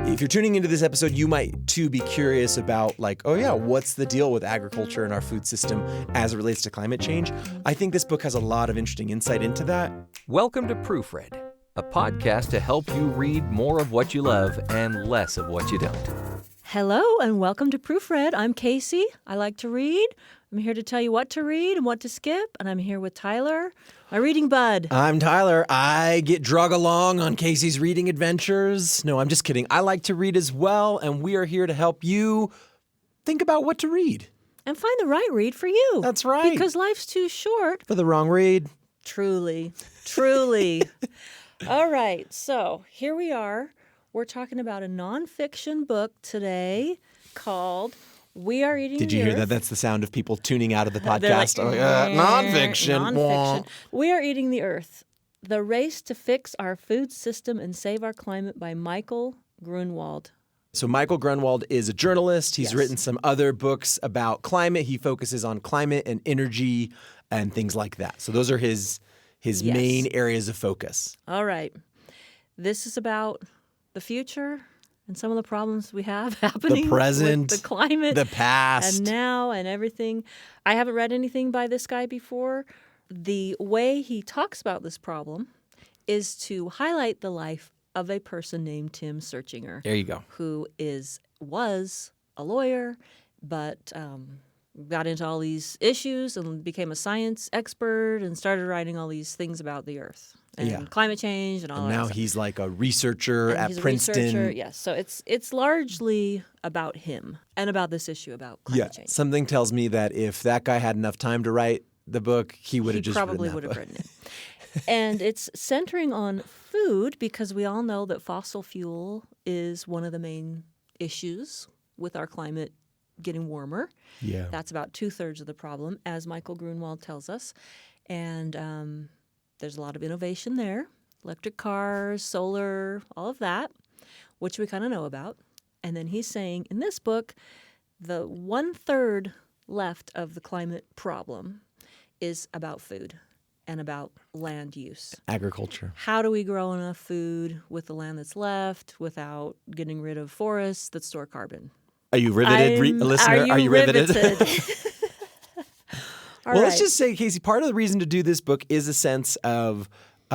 If you're tuning into this episode, you might too be curious about what's the deal with agriculture and our food system as it relates to climate change? I think this book has a lot of interesting insight into that. Welcome to Proofread, a podcast to help you read more of what you love and less of what you don't. Hello and welcome to Proofread. I'm Kacy. I like to read. I'm here to tell you what to read and what to skip. And I'm here with Tyler, my reading bud. I'm Tyler. I get drug along on Kacy's reading adventures. No, I'm just kidding. I like to read as well, and we are here to help you think about what to read. And find the right read for you. That's right. Because life's too short. For the wrong read. Truly. All right, so here we are. We're talking about a nonfiction book today called We Are Eating the Earth. Did you hear that? That's the sound of people tuning out of the podcast. Nonfiction. Nonfiction. We Are Eating the Earth. The Race to Fix Our Food System and Save Our Climate by Michael Grunwald. So Michael Grunwald is a journalist. He's written some other books about climate. He focuses on climate and energy and things like that. So those are his main areas of focus. All right. This is about the future and some of the problems we have happening. The present. With the climate. The past. And now and everything. I haven't read anything by this guy before. The way he talks about this problem is to highlight the life of a person named Tim Searchinger. There you go. Who was a lawyer, but got into all these issues and became a science expert and started writing all these things about the Earth and climate change and all that. And now stuff. he's like a researcher at Princeton. Researcher, yes. So it's largely about him and about this issue about climate change. Something tells me that if that guy had enough time to write the book, he would have just probably would have written it. And it's centering on food because we all know that fossil fuel is one of the main issues with our climate getting warmer. Yeah. That's about 2/3 of the problem, as Michael Grunwald tells us. And there's a lot of innovation there. Electric cars, solar, all of that, which we kind of know about. And then he's saying in this book, the 1/3 left of the climate problem is about food and about land use. Agriculture. How do we grow enough food with the land that's left without getting rid of forests that store carbon? Are you riveted, listener? Are you riveted? Let's just say, Kacy, part of the reason to do this book is a sense of,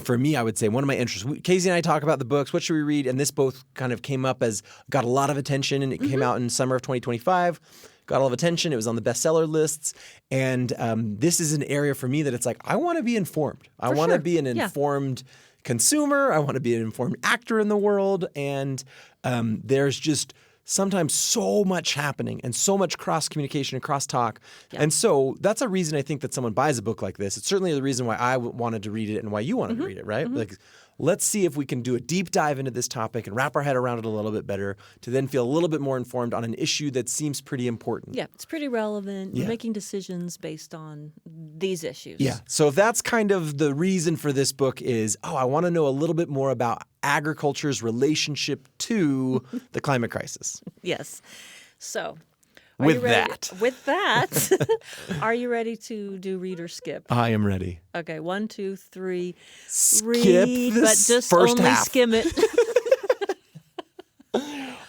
for me, I would say, one of my interests. Kacy and I talk about the books. What should we read? And this both kind of came up as, got a lot of attention, and it came out in summer of 2025. Got a lot of attention. It was on the bestseller lists. And this is an area for me that it's like, I want to be informed. I want to be an informed consumer. I want to be an informed actor in the world. And there's just sometimes so much happening and so much cross-communication and cross-talk. Yeah. And so that's a reason I think that someone buys a book like this. It's certainly the reason why I wanted to read it and why you wanted to read it, right? Like, let's see if we can do a deep dive into this topic and wrap our head around it a little bit better to then feel a little bit more informed on an issue that seems pretty important. Yeah, it's pretty relevant. You're making decisions based on these issues. Yeah. So if that's kind of the reason for this book is, I want to know a little bit more about agriculture's relationship to the climate crisis. Yes. So With that, are you ready to do read or skip? I am ready. Okay, 1, 2, 3. Skip read, this but just first only half. skim it.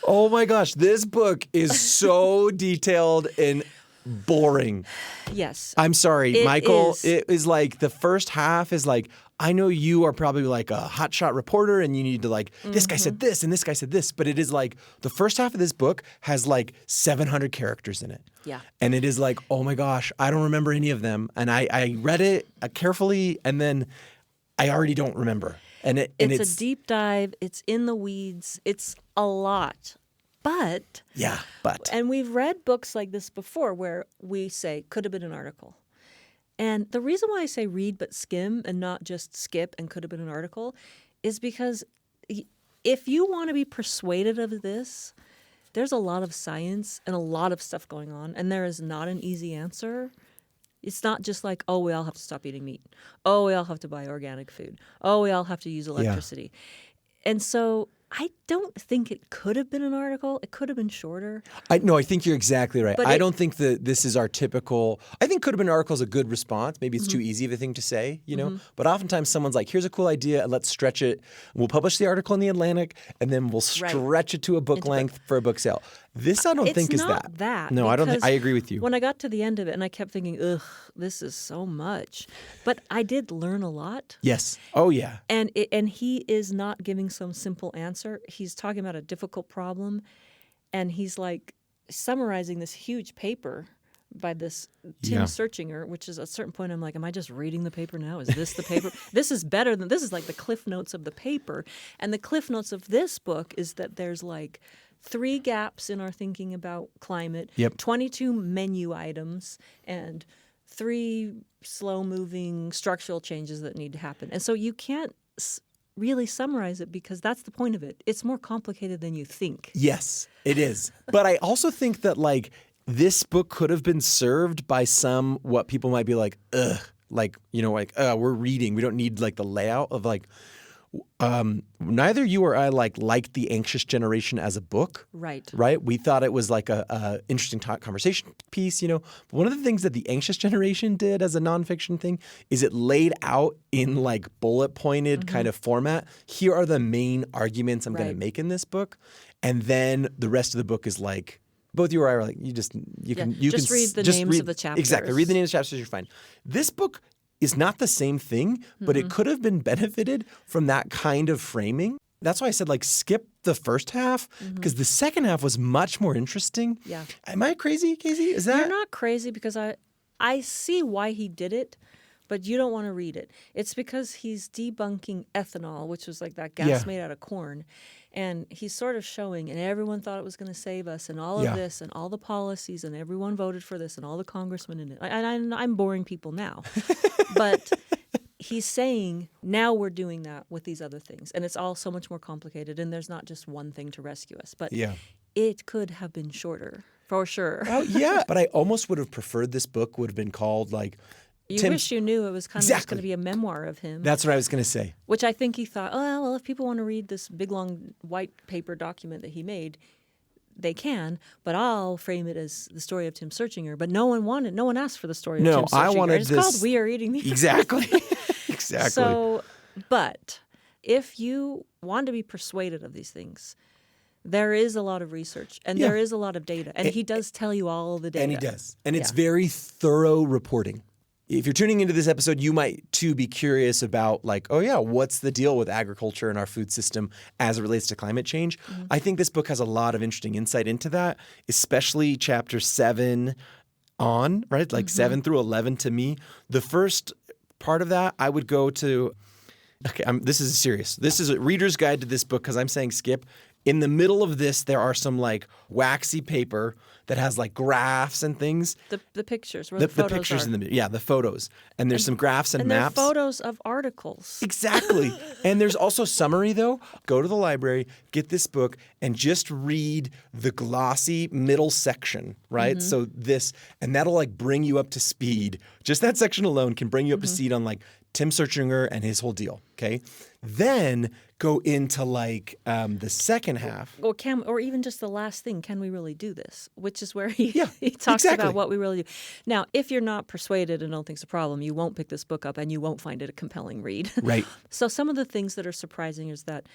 Oh my gosh, this book is so detailed and boring. Yes. I'm sorry, it Michael. Is. It is like the first half is like, I know you are probably like a hotshot reporter and you need to like, this guy said this and this guy said this. But it is like the first half of this book has like 700 characters in it. Yeah. And it is like, oh my gosh, I don't remember any of them. And I read it carefully and then I already don't remember. And it's a deep dive. It's in the weeds. It's a lot. But. And we've read books like this before where we say, could have been an article. And the reason why I say read but skim and not just skip and could have been an article is because if you want to be persuaded of this, there's a lot of science and a lot of stuff going on, and there is not an easy answer. It's not just like, oh, we all have to stop eating meat. Oh, we all have to buy organic food. Oh, we all have to use electricity. And so I don't think it could have been an article. It could have been shorter. No, I think you're exactly right. But I don't think that this is our typical. I think could have been an article is a good response. Maybe it's too easy of a thing to say, you know. But oftentimes someone's like, "Here's a cool idea, and let's stretch it. We'll publish the article in the Atlantic, and then we'll stretch it to a book length for a book sale." This I don't think is that. It's not that. No, I don't think. I agree with you. When I got to the end of it, and I kept thinking, "Ugh, this is so much," but I did learn a lot. Yes. Oh yeah. And he is not giving some simple answer. He's talking about a difficult problem, and he's like summarizing this huge paper by this Tim Searchinger, which is at a certain point I'm like, am I just reading the paper now? Is this the paper? This is better than this is like the cliff notes of the paper. And the cliff notes of this book is that there's like 3 gaps in our thinking about climate, 22 menu items, and 3 slow-moving structural changes that need to happen. And so you can't really summarize it because that's the point of it. It's more complicated than you think. Yes, it is. But I also think that like this book could have been served by some what people might be like, ugh, like, you know, like, we're reading. We don't need like the layout of like, neither you or I liked The Anxious Generation as a book. Right. We thought it was like a interesting conversation piece, you know. But one of the things that The Anxious Generation did as a nonfiction thing is it laid out in like bullet pointed kind of format. Here are the main arguments I'm going to make in this book. And then the rest of the book is like, both you or I are like, you can read the names of the chapters. Exactly. Read the names of the chapters, you're fine. This book is not the same thing, but it could have been benefited from that kind of framing. That's why I said like skip the first half because the second half was much more interesting. Yeah. Am I crazy, Kacy? Is that? You're not crazy because I see why he did it, but you don't want to read it. It's because he's debunking ethanol, which was like that gas made out of corn. And he's sort of showing, and everyone thought it was going to save us, and all of this, and all the policies, and everyone voted for this, and all the congressmen in it. And I'm boring people now. But he's saying, now we're doing that with these other things. And it's all so much more complicated, and there's not just one thing to rescue us. But it could have been shorter, for sure. Oh, yeah. But I almost would have preferred this book would have been called, like, You wish you knew it was kind of just going to be a memoir of him. That's what I was going to say. Which I think he thought, oh, well, if people want to read this big, long white paper document that he made, they can, but I'll frame it as the story of Tim Searchinger. But no one asked for the story of Tim Searchinger. No, I wanted it's this. It's called We Are Eating the Exactly. Exactly. So, but if you want to be persuaded of these things, there is a lot of research and there is a lot of data. And he does tell you all the data. And he does. And it's very thorough reporting. If you're tuning into this episode, you might, too, be curious about, like, oh, yeah, what's the deal with agriculture and our food system as it relates to climate change? I think this book has a lot of interesting insight into that, especially chapter 7 on, right? Like 7 through 11 to me. The first part of that, I would go to, okay, this is serious. This is a reader's guide to this book because I'm saying skip. In the middle of this, there are some like waxy paper that has like graphs and things. The pictures, where the photos pictures are. in the the photos, and there's some graphs and maps. They're photos of articles. Exactly, and there's also summary though. Go to the library, get this book, and just read the glossy middle section, right? So this, and that'll like bring you up to speed. Just that section alone can bring you up to speed on like Tim Searchinger and his whole deal. Okay, then go into like the second half. Or even just the last thing, can we really do this? Which is where he talks about what we really do. Now, if you're not persuaded and don't think it's a problem, you won't pick this book up and you won't find it a compelling read. Right. So some of the things that are surprising is that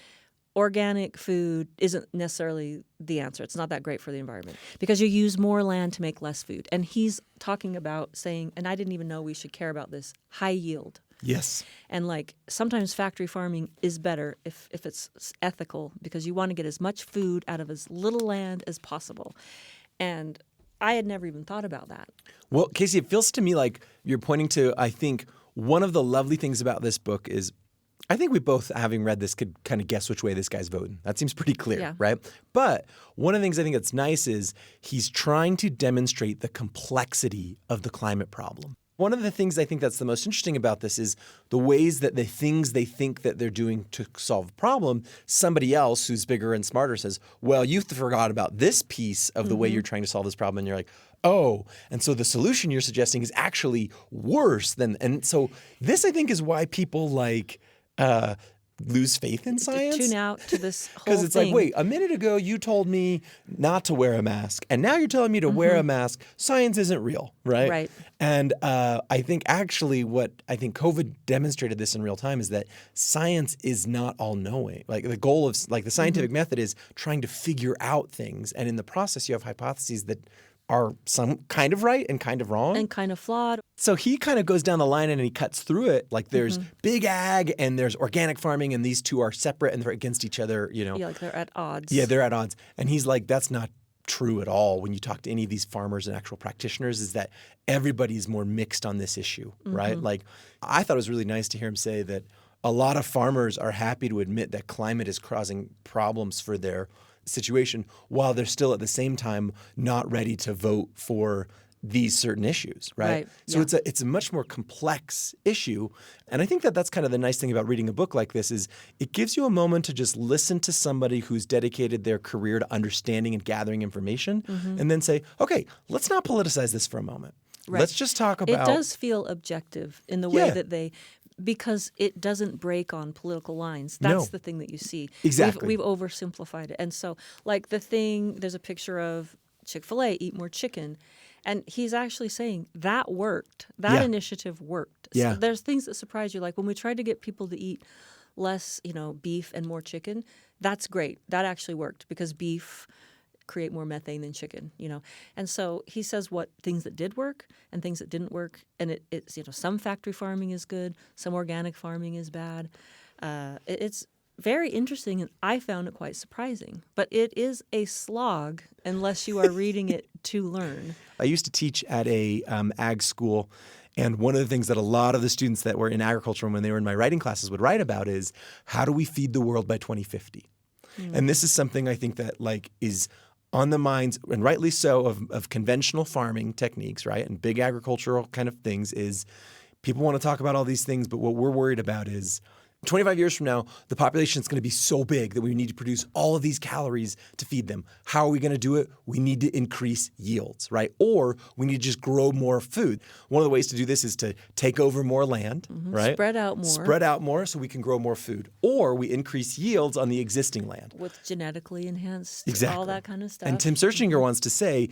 organic food isn't necessarily the answer. It's not that great for the environment because you use more land to make less food. And he's talking about saying, and I didn't even know we should care about this, high yield. Yes. And like sometimes factory farming is better if it's ethical because you want to get as much food out of as little land as possible. And I had never even thought about that. Well, Kacy, it feels to me like you're pointing to, I think, one of the lovely things about this book is I think we both, having read this, could kind of guess which way this guy's voting. That seems pretty clear, right? But one of the things I think that's nice is he's trying to demonstrate the complexity of the climate problem. One of the things I think that's the most interesting about this is the ways that the things they think that they're doing to solve a problem, somebody else who's bigger and smarter says, well, you forgot about this piece of the way you're trying to solve this problem. And you're like, oh, and so the solution you're suggesting is actually worse than, and so this I think is why people like lose faith in science. To tune out to this whole Because it's thing. like, wait, a minute ago you told me not to wear a mask, and now you're telling me to wear a mask. Science isn't real, right? Right. And I think actually what I think COVID demonstrated this in real time is that science is not all-knowing. Like the goal of like the scientific method is trying to figure out things, and in the process you have hypotheses that are some kind of right and kind of wrong. And kind of flawed. So he kind of goes down the line and he cuts through it. Like there's big ag and there's organic farming, and these two are separate and they're against each other, you know. Yeah, like they're at odds. Yeah, they're at odds. And he's like, that's not true at all. When you talk to any of these farmers and actual practitioners, is that everybody's more mixed on this issue, right? Like I thought it was really nice to hear him say that a lot of farmers are happy to admit that climate is causing problems for their situation while they're still at the same time not ready to vote for these certain issues, right? So it's a much more complex issue, and I think that that's kind of the nice thing about reading a book like this is it gives you a moment to just listen to somebody who's dedicated their career to understanding and gathering information, and then say, okay, let's not politicize this for a moment. Right. Let's just talk about. It does feel objective in the way that they. Because it doesn't break on political lines. That's the thing that you see. Exactly. We've oversimplified it. And so, like the thing, there's a picture of Chick-fil-A, eat more chicken. And he's actually saying that worked. That initiative worked. Yeah. So there's things that surprise you. Like when we tried to get people to eat less, beef and more chicken, that's great. That actually worked because beef create more methane than chicken, And so he says what things that did work and things that didn't work. And it's, some factory farming is good, some organic farming is bad. It's very interesting, and I found it quite surprising. But it is a slog unless you are reading it to learn. I used to teach at a ag school, and one of the things that a lot of the students that were in agriculture when they were in my writing classes would write about is how do we feed the world by 2050? And this is something I think that is on the minds, and rightly so, of conventional farming techniques, right? And big agricultural kind of things is people want to talk about all these things, but what we're worried about is 25 years from now, the population is going to be so big that we need to produce all of these calories to feed them. How are we going to do it? We need to increase yields, right? Or we need to just grow more food. One of the ways to do this is to take over more land, right? Spread out more So we can grow more food. Or we increase yields on the existing land. With genetically enhanced, Exactly. all that kind of stuff. And Tim Searchinger wants to say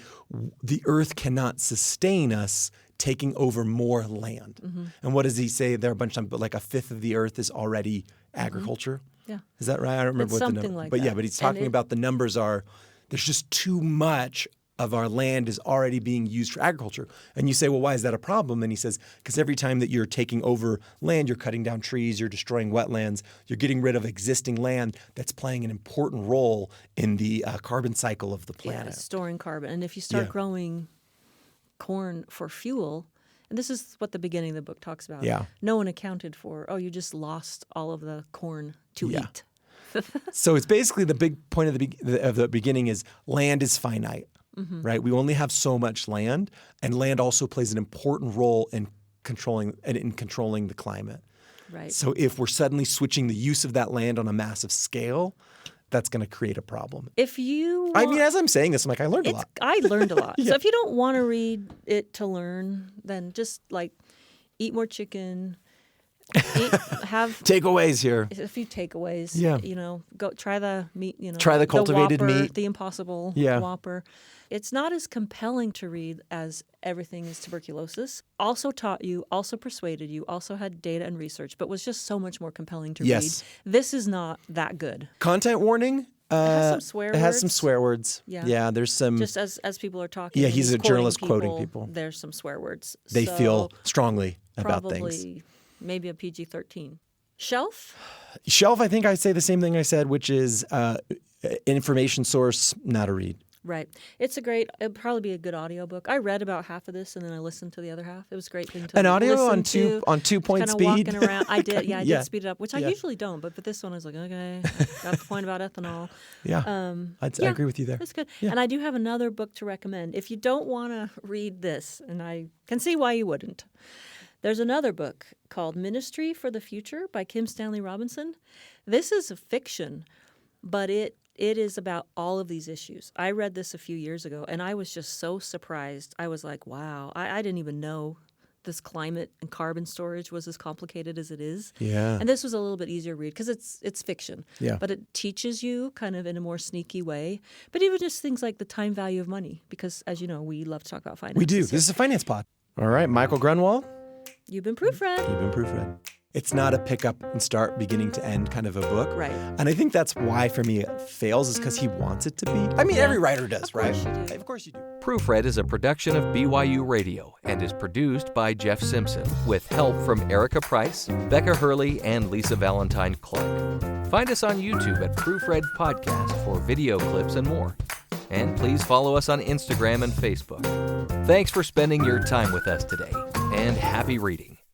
the earth cannot sustain us taking over more land. And what does he say there a bunch of times? But like a fifth of the earth is already agriculture. Yeah. Is that right? I don't remember It's what the something number. like but yeah, that. but he's talking about the numbers are there's just too much of our land is already being used for agriculture. And you say, well, why is that a problem? And he says, because every time that you're taking over land, you're cutting down trees, you're destroying wetlands, you're getting rid of existing land that's playing an important role in the carbon cycle of the planet. Yeah, storing carbon. And if you start growing corn for fuel, and this is what the beginning of the book talks about. Yeah. No one accounted for, you just lost all of the corn to eat. So it's basically the big point of the beginning is land is finite, right? We only have so much land, and land also plays an important role in controlling the climate. Right. So if we're suddenly switching the use of that land on a massive scale, that's going to create a problem. If you I mean, as I'm saying this, I'm like, I learned a lot. I learned a lot. So if you don't want to read it to learn, then just eat more chicken, have takeaways here. a few takeaways. Yeah. Go try the meat. Try the cultivated Whopper, meat. the Impossible Whopper. It's not as compelling to read as Everything is Tuberculosis. Also taught you, also persuaded you, also had data and research, but was just so much more compelling to read. This is not that good. Content warning. It has some swear words. It has some swear words. Yeah. There's some. Just as people are talking. Yeah, and he's a journalist quoting people. There's some swear words. They feel strongly about probably things. Maybe a PG-13. Shelf? Shelf, I think I say the same thing I said, which is information source, not a read. Right. It'd probably be a good audiobook. I read about half of this and then I listened to the other half. It was a great thing to An audio listen on 2-point speed. Kind of walking around. I did. Yeah, I Yeah. did speed it up, which I usually don't. But for this one, I was like, okay, got the point about ethanol. Yeah. I agree with you there. That's good. Yeah. And I do have another book to recommend. If you don't want to read this, and I can see why you wouldn't, there's another book called Ministry for the Future by Kim Stanley Robinson. This is a fiction, but it is about all of these issues. I read this a few years ago, and I was just so surprised. I was like, wow, I didn't even know this climate and carbon storage was as complicated as it is. Yeah. And this was a little bit easier to read because it's fiction. Yeah. But it teaches you kind of in a more sneaky way. But even just things like the time value of money, because as you know, we love to talk about finance. We do. This is a finance pod. All right, Michael Grunwald. You've been Proofread. You've been Proofread. It's not a pick up and start, beginning to end kind of a book. Right. And I think that's why, for me, it fails, is because he wants it to be. I mean, every writer does, right? Of course you do. Proofread is a production of BYU Radio and is produced by Jeff Simpson with help from Erica Price, Becca Hurley, and Lisa Valentine Clark. Find us on YouTube at Proofread Podcast for video clips and more. And please follow us on Instagram and Facebook. Thanks for spending your time with us today, and happy reading.